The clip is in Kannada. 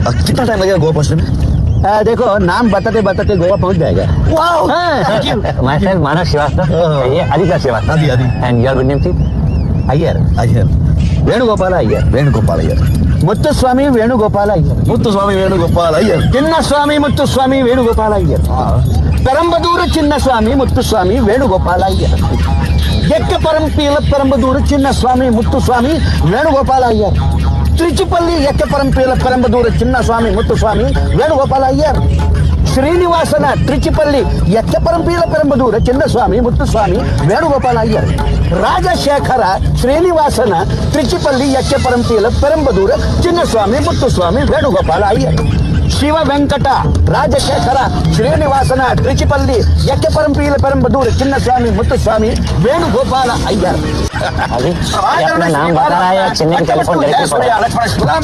कितना टाइम लगेगा गोवा पहुंचने में? देखो नाम बताते बताते गोवा पहुंच जाएगा। माय सेल्फ मानव श्रीवास्तव, ये Aditya Srivastava. Adi and your good name please? Iyer, Iyer, Venugopala Iyer. Venugopal Iyer, Muthuswamy Venugopala Iyer, Muthuswamy Venugopal Iyer, Chinnaswamy Muthuswamy Venugopala Iyer, Perambadur Chinnaswamy Muthuswamy Venugopala Iyer, Ekkaparampeela Perambadur Chinnaswamy Muthuswamy Venugopala Iyer, Trichupalli Ekkaparampeela Perambadur Chinnaswamy Muthuswamy Venugopala Iyer, Srinivasan Trichipalli ಎಕ್ಕಪರಂಪೀಲ ಪೆರಂಬದೂರ Chinnaswamy Muthuswamy Venugopala Iyer, Rajashekhara ಶ್ರೀನಿವಾಸನ ಟ್ರಿಚಿಪಲ್ಲಿ ಎಕ್ಕಪರಂಪೀಲ ಪೆರಂಬದೂರ ಚಿನ್ನಸ್ವಾಮಿ ಮುತ್ತುಸ್ವಾಮಿ ವೇಣುಗೋಪಾಲ ಅಯ್ಯರ್, ಶಿವ ವೆಂಕಟ ರಾಜಶೇಖರ ಶ್ರೀನಿವಾಸನ ಟ್ರಿಚಿಪಲ್ಲಿ ಎಕ್ಕಪರಂಪೀಲ ಪೆರಂಬದೂರ ಚಿನ್ನಸ್ವಾಮಿ ಮುತ್ತುಸ್ವಾಮಿ ವೇಣುಗೋಪಾಲ ಅಯ್ಯರ್. अभी ये अपना नाम बता रहा है या चेन्नई टेलीफोन डायरेक्टली पड़ा है?